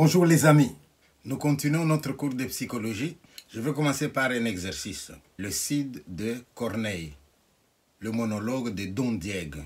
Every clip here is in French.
Bonjour les amis, nous continuons notre cours de psychologie. Je vais commencer par un exercice. Le Cid de Corneille, le monologue de Don Diego.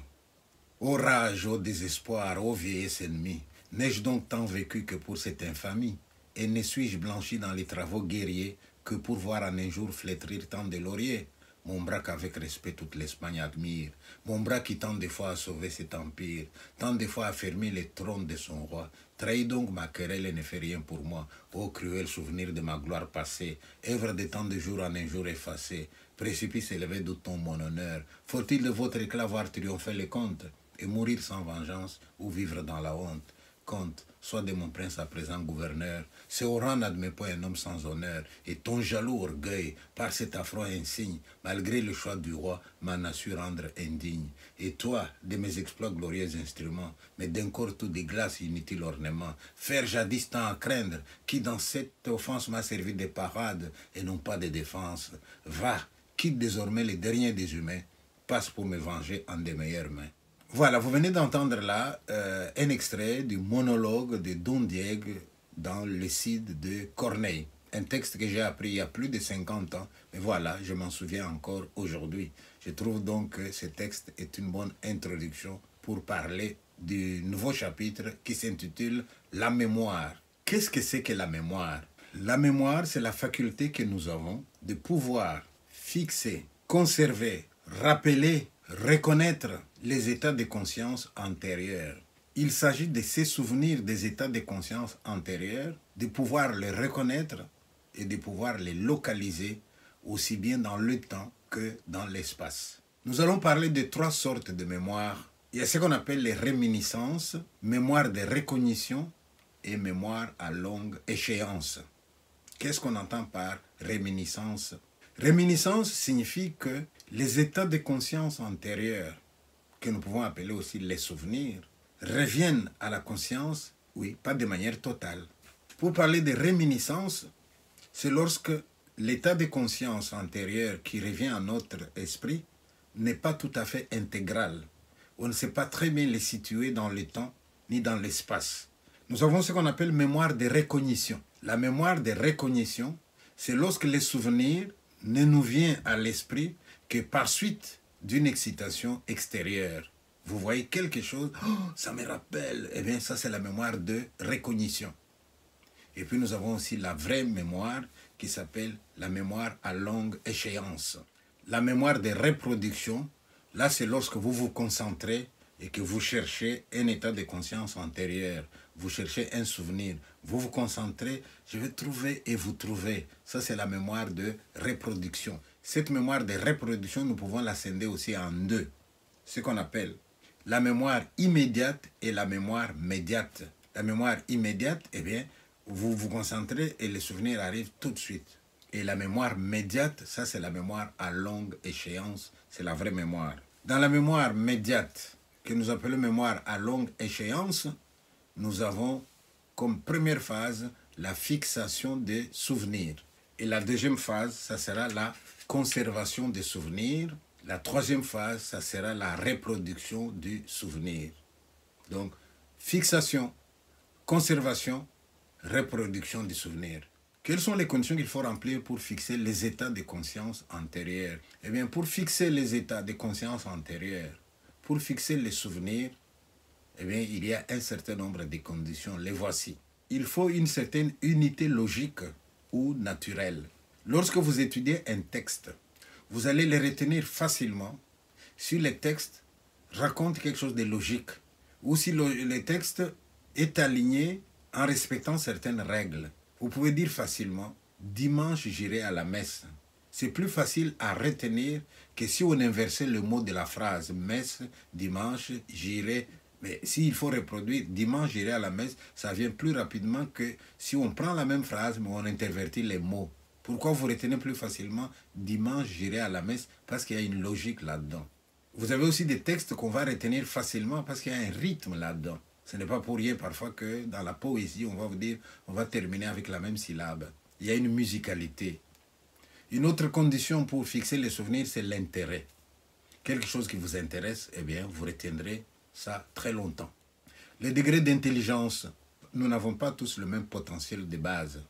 Ô rage, ô désespoir, ô vieillesse ennemie, n'ai-je donc tant vécu que pour cette infamie? Et ne suis-je blanchi dans les travaux guerriers que pour voir en un jour flétrir tant de lauriers? Mon bras qu'avec respect toute l'Espagne admire, mon bras qui tant de fois a sauvé cet empire, tant de fois a fermé les trônes de son roi, trahit donc ma querelle et ne fait rien pour moi, ô cruel souvenir de ma gloire passée, œuvre de tant de jours en un jour effacé, précipice élevé d'où mon honneur, faut-il de votre éclat voir triompher les comptes, et mourir sans vengeance, ou vivre dans la honte? Comte, sois de mon prince à présent gouverneur, ce haut rang n'admet pas un homme sans honneur, et ton jaloux orgueil, par cet affront insigne, malgré le choix du roi, m'en a su rendre indigne. Et toi, de mes exploits glorieux instruments, mais d'un corps tout de glace inutile ornement, faire jadis tant à craindre, qui dans cette offense m'a servi de parade, et non pas de défense. Va, quitte désormais les derniers des humains, passe pour me venger en de meilleures mains. Voilà, vous venez d'entendre là un extrait du monologue de Don Diego dans le Cid de Corneille. Un texte que j'ai appris il y a plus de 50 ans, mais voilà, je m'en souviens encore aujourd'hui. Je trouve donc que ce texte est une bonne introduction pour parler du nouveau chapitre qui s'intitule « La mémoire ». Qu'est-ce que c'est que la mémoire? La mémoire, c'est la faculté que nous avons de pouvoir fixer, conserver, rappeler, reconnaître les états de conscience antérieurs. Il s'agit de se souvenir des états de conscience antérieurs, de pouvoir les reconnaître et de pouvoir les localiser aussi bien dans le temps que dans l'espace. Nous allons parler de trois sortes de mémoire. Il y a ce qu'on appelle les réminiscences, mémoire de recognition et mémoire à longue échéance. Qu'est-ce qu'on entend par réminiscence? Réminiscence signifie que les états de conscience antérieurs, que nous pouvons appeler aussi les souvenirs, reviennent à la conscience, oui, pas de manière totale. Pour parler de réminiscence, c'est lorsque l'état de conscience antérieur qui revient à notre esprit n'est pas tout à fait intégral. On ne sait pas très bien les situer dans le temps ni dans l'espace. Nous avons ce qu'on appelle mémoire de recognition. La mémoire de recognition, c'est lorsque les souvenirs ne nous viennent à l'esprit que par suite d'une excitation extérieure. Vous voyez quelque chose, oh, ça me rappelle, eh bien ça c'est la mémoire de recognition. Et puis nous avons aussi la vraie mémoire qui s'appelle la mémoire à longue échéance. La mémoire de reproduction, là c'est lorsque vous vous concentrez et que vous cherchez un état de conscience antérieur, vous cherchez un souvenir, vous vous concentrez, je vais trouver et vous trouvez. Ça c'est la mémoire de reproduction. Cette mémoire de reproduction, nous pouvons la scinder aussi en deux. Ce qu'on appelle la mémoire immédiate et la mémoire médiate. La mémoire immédiate, eh bien, vous vous concentrez et les souvenirs arrivent tout de suite. Et la mémoire médiate, ça c'est la mémoire à longue échéance, c'est la vraie mémoire. Dans la mémoire médiate, que nous appelons mémoire à longue échéance, nous avons comme première phase la fixation des souvenirs. Et la deuxième phase, ça sera la conservation des souvenirs. La troisième phase, ça sera la reproduction du souvenir. Donc, fixation, conservation, reproduction du souvenir. Quelles sont les conditions qu'il faut remplir pour fixer les états de conscience antérieurs? Eh bien, pour fixer les états de conscience antérieurs, pour fixer les souvenirs, eh bien, il y a un certain nombre de conditions. Les voici. Il faut une certaine unité logique ou naturelle. Lorsque vous étudiez un texte, vous allez le retenir facilement si le texte raconte quelque chose de logique ou si le texte est aligné en respectant certaines règles. Vous pouvez dire facilement « dimanche, j'irai à la messe ». C'est plus facile à retenir que si on inversait le mot de la phrase « messe, dimanche, j'irai ». Mais s'il faut reproduire « dimanche, j'irai à la messe », ça vient plus rapidement que si on prend la même phrase mais on intervertit les mots. Pourquoi vous retenez plus facilement « dimanche, j'irai à la messe » parce qu'il y a une logique là-dedans. Vous avez aussi des textes qu'on va retenir facilement parce qu'il y a un rythme là-dedans. Ce n'est pas pour rien parfois que dans la poésie, on va vous dire, on va terminer avec la même syllabe. Il y a une musicalité. Une autre condition pour fixer les souvenirs, c'est l'intérêt. Quelque chose qui vous intéresse, eh bien, vous retiendrez ça très longtemps. Le degré d'intelligence nous n'avons pas tous le même potentiel de base.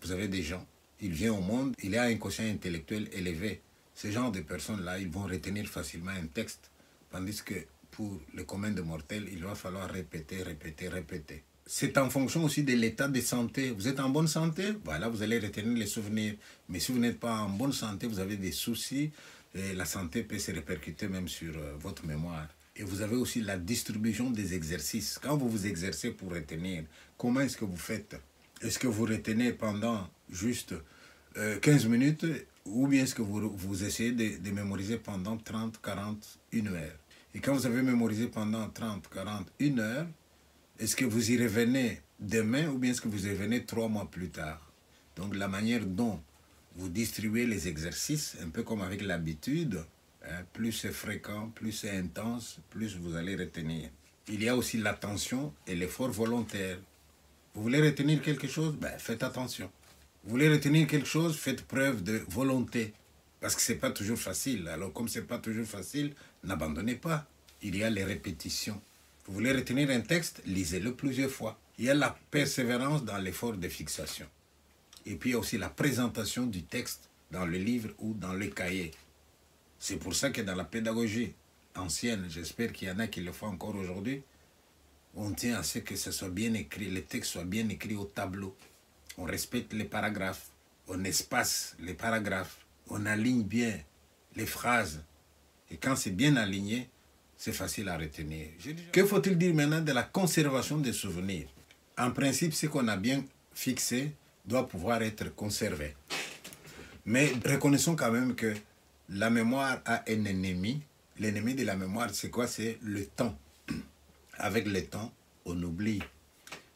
Vous avez des gens, ils viennent au monde, il a un quotient intellectuel élevé. Ce genre de personnes-là, ils vont retenir facilement un texte, tandis que pour le commun des mortels, il va falloir répéter, répéter, répéter. C'est en fonction aussi de l'état de santé. Vous êtes en bonne santé, voilà, vous allez retenir les souvenirs. Mais si vous n'êtes pas en bonne santé, vous avez des soucis, et la santé peut se répercuter même sur votre mémoire. Et vous avez aussi la distribution des exercices. Quand vous vous exercez pour retenir, comment est-ce que vous faites? Est-ce que vous retenez pendant juste 15 minutes ou bien est-ce que vous essayez de mémoriser pendant 30, 40, 1 heure? Et quand vous avez mémorisé pendant 30, 40, 1 heure, est-ce que vous y revenez demain ou bien est-ce que vous y revenez 3 mois plus tard? Donc la manière dont vous distribuez les exercices, un peu comme avec l'habitude, hein, plus c'est fréquent, plus c'est intense, plus vous allez retenir. Il y a aussi l'attention et l'effort volontaire. Vous voulez retenir quelque chose? Ben, faites attention. Vous voulez retenir quelque chose? Faites preuve de volonté. Parce que ce n'est pas toujours facile. Alors comme ce n'est pas toujours facile, n'abandonnez pas. Il y a les répétitions. Vous voulez retenir un texte? Lisez-le plusieurs fois. Il y a la persévérance dans l'effort de fixation. Et puis il y a aussi la présentation du texte dans le livre ou dans le cahier. C'est pour ça que dans la pédagogie ancienne, j'espère qu'il y en a qui le font encore aujourd'hui, on tient à ce que ce soit bien écrit, les textes soient bien écrits au tableau. On respecte les paragraphes, on espace les paragraphes, on aligne bien les phrases. Et quand c'est bien aligné, c'est facile à retenir. Que faut-il dire maintenant de la conservation des souvenirs? En principe, ce qu'on a bien fixé doit pouvoir être conservé. Mais reconnaissons quand même que la mémoire a un ennemi. L'ennemi de la mémoire, c'est quoi? C'est le temps. Avec le temps, on oublie.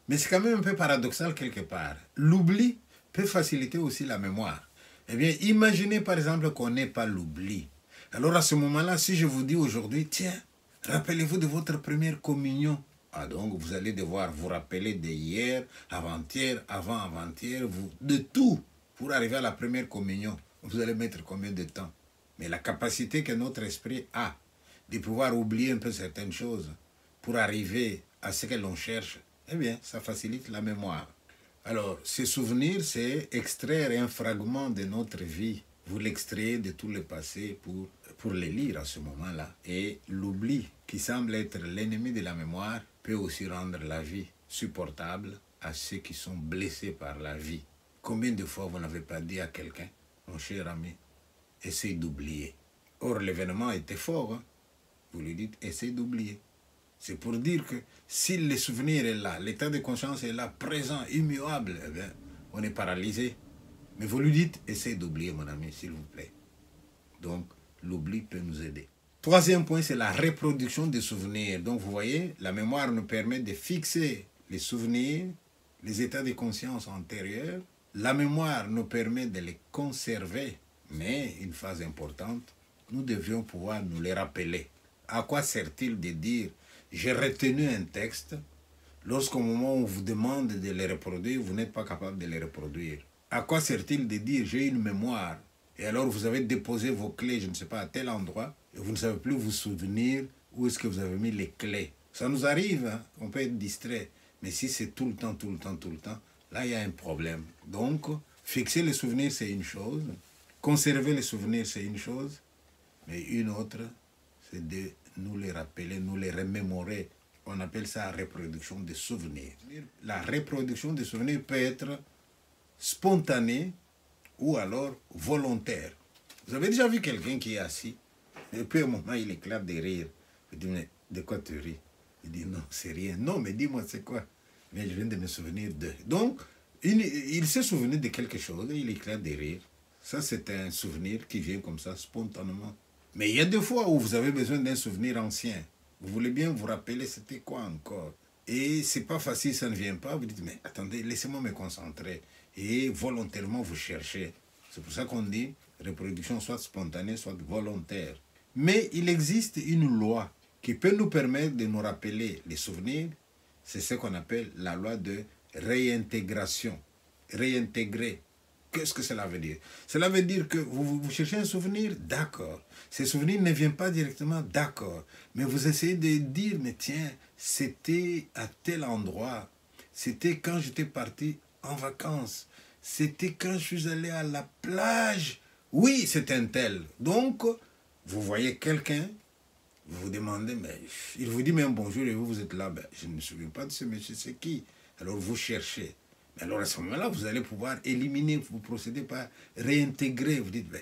Mais c'est quand même un peu paradoxal quelque part. L'oubli peut faciliter aussi la mémoire. Eh bien, imaginez par exemple qu'on n'ait pas l'oubli. Alors à ce moment-là, si je vous dis aujourd'hui, tiens, rappelez-vous de votre première communion. Ah donc, vous allez devoir vous rappeler d'hier, avant-hier, avant-avant-hier, de tout pour arriver à la première communion. Vous allez mettre combien de temps? Mais la capacité que notre esprit a de pouvoir oublier un peu certaines choses pour arriver à ce que l'on cherche, eh bien, ça facilite la mémoire. Alors, ces souvenirs, c'est extraire un fragment de notre vie. Vous l'extrayez de tout le passé pour les lire à ce moment-là. Et l'oubli, qui semble être l'ennemi de la mémoire, peut aussi rendre la vie supportable à ceux qui sont blessés par la vie. Combien de fois vous n'avez pas dit à quelqu'un, mon cher ami, essaye d'oublier. Or, l'événement était fort. Hein? Vous lui dites, essaye d'oublier. C'est pour dire que si le souvenir est là, l'état de conscience est là, présent, immuable, eh bien, on est paralysé. Mais vous lui dites, essaye d'oublier, mon ami, s'il vous plaît. Donc, l'oubli peut nous aider. Troisième point, c'est la reproduction des souvenirs. Donc, vous voyez, la mémoire nous permet de fixer les souvenirs, les états de conscience antérieurs. La mémoire nous permet de les conserver. Mais, une phase importante, nous devions pouvoir nous les rappeler. À quoi sert-il de dire j'ai retenu un texte lorsqu'au moment où on vous demande de le reproduire, vous n'êtes pas capable de le reproduire? À quoi sert-il de dire j'ai une mémoire et alors vous avez déposé vos clés, je ne sais pas, à tel endroit et vous ne savez plus vous souvenir où est-ce que vous avez mis les clés? Ça nous arrive, hein? On peut être distrait. Mais si c'est tout le temps, tout le temps, tout le temps, là il y a un problème. Donc, fixer les souvenirs, c'est une chose. Conserver les souvenirs, c'est une chose. Mais une autre, c'est de nous les rappeler, nous les remémorer. On appelle ça reproduction des souvenirs. La reproduction des souvenirs peut être spontanée ou alors volontaire. Vous avez déjà vu quelqu'un qui est assis et puis à un moment il éclate de rire. Je dis, mais de quoi tu ris? Il dit, non, c'est rien. Non, mais dis-moi, c'est quoi? Mais je viens de me souvenir de... Donc, il s'est souvenu de quelque chose et il éclate de rire. Ça, c'est un souvenir qui vient comme ça, spontanément. Mais il y a des fois où vous avez besoin d'un souvenir ancien. Vous voulez bien vous rappeler c'était quoi encore. Et c'est pas facile, ça ne vient pas. Vous dites, mais attendez, laissez-moi me concentrer. Et volontairement, vous cherchez. C'est pour ça qu'on dit reproduction soit spontanée, soit volontaire. Mais il existe une loi qui peut nous permettre de nous rappeler les souvenirs. C'est ce qu'on appelle la loi de réintégration. Réintégrer. Qu'est-ce que cela veut dire? Cela veut dire que vous cherchez un souvenir, d'accord. Ces souvenirs ne viennent pas directement, d'accord. Mais vous essayez de dire, mais tiens, c'était à tel endroit. C'était quand j'étais parti en vacances. C'était quand je suis allé à la plage. Oui, c'est un tel. Donc, vous voyez quelqu'un, vous vous demandez, mais il vous dit même bonjour et vous êtes là. Ben, je ne me souviens pas de ce monsieur, c'est qui? Alors vous cherchez. Mais alors à ce moment-là, vous allez pouvoir éliminer, vous procédez par réintégrer. Vous dites, ben,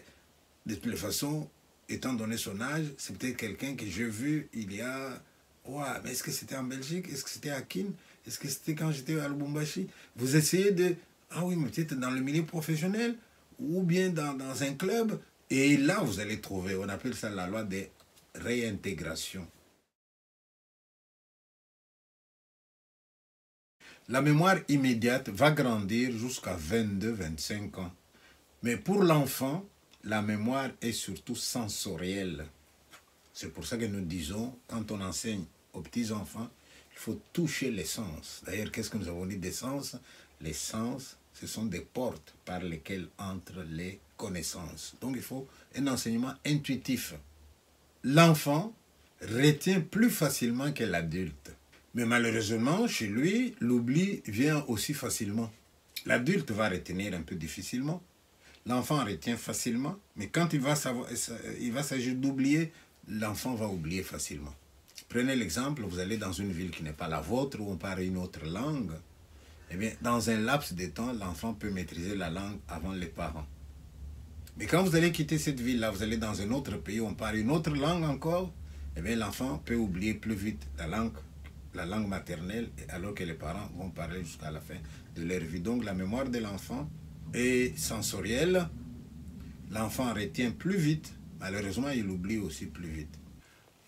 de toute façon, étant donné son âge, c'est peut-être quelqu'un que j'ai vu il y a... Ouais, mais est-ce que c'était en Belgique? Est-ce que c'était à Kin? Est-ce que c'était quand j'étais à Lubumbashi? Vous essayez de... Ah oui, mais peut-être dans le milieu professionnel ou bien dans un club. Et là, vous allez trouver, on appelle ça la loi des réintégrations. La mémoire immédiate va grandir jusqu'à 22-25 ans. Mais pour l'enfant, la mémoire est surtout sensorielle. C'est pour ça que nous disons, quand on enseigne aux petits-enfants, il faut toucher les sens. D'ailleurs, qu'est-ce que nous avons dit des sens? Les sens, ce sont des portes par lesquelles entrent les connaissances. Donc, il faut un enseignement intuitif. L'enfant retient plus facilement que l'adulte. Mais malheureusement, chez lui, l'oubli vient aussi facilement. L'adulte va retenir un peu difficilement. L'enfant retient facilement, mais quand il va s'agir d'oublier, l'enfant va oublier facilement. Prenez l'exemple, vous allez dans une ville qui n'est pas la vôtre, où on parle une autre langue. Eh bien, dans un laps de temps, l'enfant peut maîtriser la langue avant les parents. Mais quand vous allez quitter cette ville-là, vous allez dans un autre pays où on parle une autre langue encore, eh bien, l'enfant peut oublier plus vite la langue maternelle, alors que les parents vont parler jusqu'à la fin de leur vie. Donc, la mémoire de l'enfant est sensorielle. L'enfant retient plus vite. Malheureusement, il oublie aussi plus vite.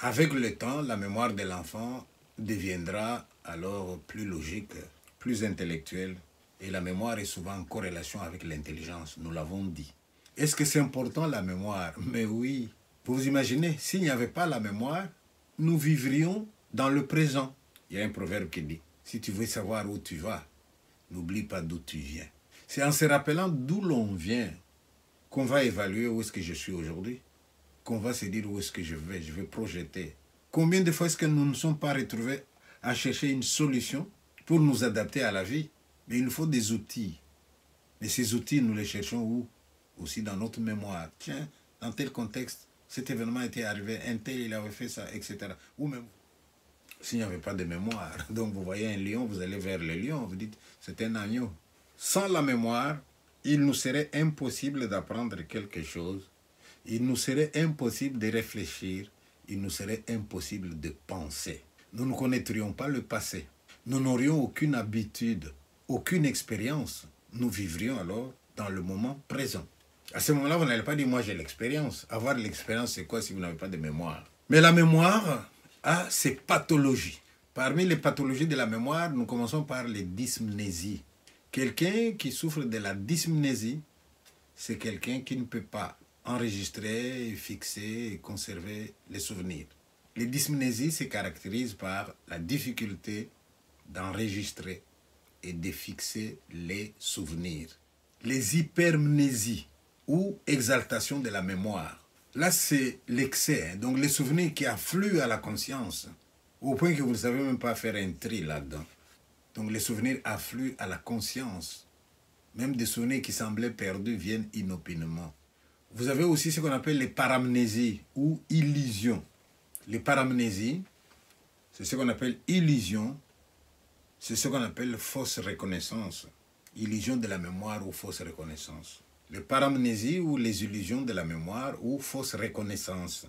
Avec le temps, la mémoire de l'enfant deviendra alors plus logique, plus intellectuelle. Et la mémoire est souvent en corrélation avec l'intelligence, nous l'avons dit. Est-ce que c'est important la mémoire? Mais oui. Vous imaginez, s'il n'y avait pas la mémoire, nous vivrions dans le présent. Il y a un proverbe qui dit, si tu veux savoir où tu vas, n'oublie pas d'où tu viens. C'est en se rappelant d'où l'on vient qu'on va évaluer où est-ce que je suis aujourd'hui, qu'on va se dire où est-ce que je vais projeter. Combien de fois est-ce que nous ne sommes pas retrouvés à chercher une solution pour nous adapter à la vie? Mais il nous faut des outils. Et ces outils, nous les cherchons où? Aussi dans notre mémoire. Tiens, dans tel contexte, cet événement était arrivé, un tel, il avait fait ça, etc. Ou même, s'il n'y avait pas de mémoire, donc vous voyez un lion, vous allez vers le lion, vous dites, c'est un agneau. Sans la mémoire, il nous serait impossible d'apprendre quelque chose. Il nous serait impossible de réfléchir. Il nous serait impossible de penser. Nous ne connaîtrions pas le passé. Nous n'aurions aucune habitude, aucune expérience. Nous vivrions alors dans le moment présent. À ce moment-là, vous n'allez pas dire, moi j'ai l'expérience. Avoir l'expérience, c'est quoi si vous n'avez pas de mémoire? Mais la mémoire a ses pathologies. Parmi les pathologies de la mémoire, nous commençons par les dysmnésies. Quelqu'un qui souffre de la dysmnésie, c'est quelqu'un qui ne peut pas enregistrer, fixer et conserver les souvenirs. Les dysmnésies se caractérisent par la difficulté d'enregistrer et de fixer les souvenirs. Les hypermnésies ou exaltation de la mémoire. Là, c'est l'excès, donc les souvenirs qui affluent à la conscience, au point que vous ne savez même pas faire un tri là-dedans. Donc les souvenirs affluent à la conscience. Même des souvenirs qui semblaient perdus viennent inopinément. Vous avez aussi ce qu'on appelle les paramnésies ou illusions. Les paramnésies, c'est ce qu'on appelle illusion, c'est ce qu'on appelle fausse reconnaissance. Illusion de la mémoire ou fausse reconnaissance. Les paramnésies ou les illusions de la mémoire ou fausse reconnaissance.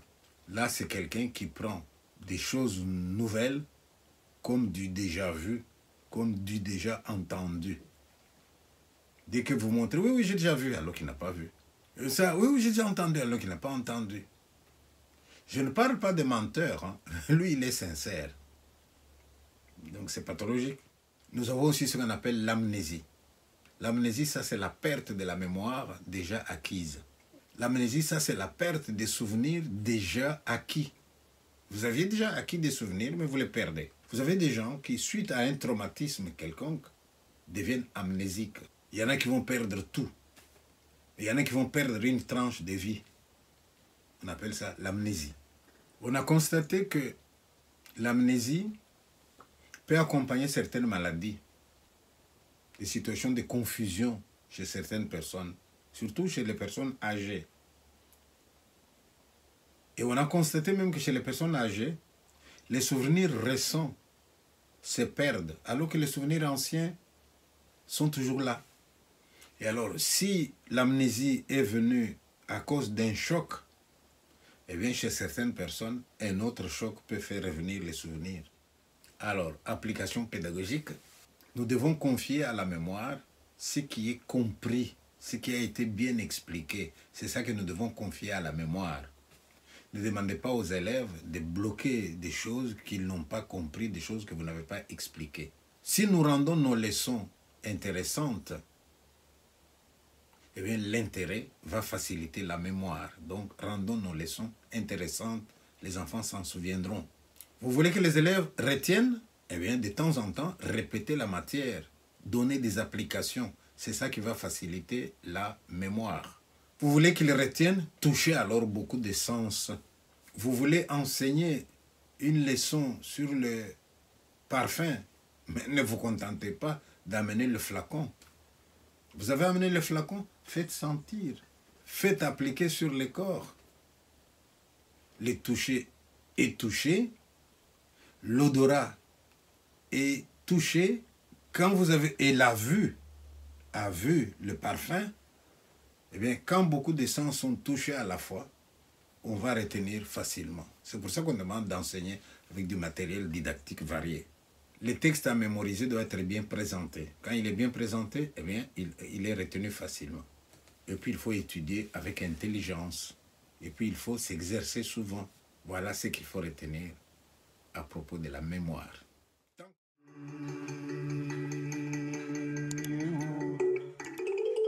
Là, c'est quelqu'un qui prend des choses nouvelles comme du déjà vu, comme du déjà entendu. Dès que vous montrez, oui, oui, j'ai déjà vu, alors qu'il n'a pas vu. Ça, oui, oui, j'ai déjà entendu, alors qu'il n'a pas entendu. Je ne parle pas de menteur, hein. Lui, il est sincère. Donc, c'est pathologique. Nous avons aussi ce qu'on appelle l'amnésie. L'amnésie, ça, c'est la perte de la mémoire déjà acquise. L'amnésie, ça, c'est la perte des souvenirs déjà acquis. Vous aviez déjà acquis des souvenirs, mais vous les perdez. Vous avez des gens qui, suite à un traumatisme quelconque, deviennent amnésiques. Il y en a qui vont perdre tout. Il y en a qui vont perdre une tranche de vie. On appelle ça l'amnésie. On a constaté que l'amnésie peut accompagner certaines maladies. des situations de confusion chez certaines personnes, surtout chez les personnes âgées. Et on a constaté même que chez les personnes âgées, les souvenirs récents se perdent, alors que les souvenirs anciens sont toujours là. Et alors, si l'amnésie est venue à cause d'un choc, eh bien, chez certaines personnes, un autre choc peut faire revenir les souvenirs. Alors, application pédagogique, nous devons confier à la mémoire ce qui est compris, ce qui a été bien expliqué. C'est ça que nous devons confier à la mémoire. Ne demandez pas aux élèves de bloquer des choses qu'ils n'ont pas compris, des choses que vous n'avez pas expliquées. Si nous rendons nos leçons intéressantes, eh bien, l'intérêt va faciliter la mémoire. Donc, rendons nos leçons intéressantes, les enfants s'en souviendront. Vous voulez que les élèves retiennent? Eh bien, de temps en temps, répétez la matière, donnez des applications. C'est ça qui va faciliter la mémoire. Vous voulez qu'ils retiennent? Touchez alors beaucoup de sens. Vous voulez enseigner une leçon sur le parfum, mais ne vous contentez pas d'amener le flacon. Vous avez amené le flacon? Faites sentir. Faites appliquer sur le corps. Les toucher et toucher. L'odorat est touché. Quand vous avez... Et la vue a vu le parfum. Eh bien, quand beaucoup de sens sont touchés à la fois, on va retenir facilement. C'est pour ça qu'on demande d'enseigner avec du matériel didactique varié. Le texte à mémoriser doit être bien présenté. Quand il est bien présenté, eh bien, il est retenu facilement. Et puis, il faut étudier avec intelligence. Et puis, il faut s'exercer souvent. Voilà ce qu'il faut retenir à propos de la mémoire.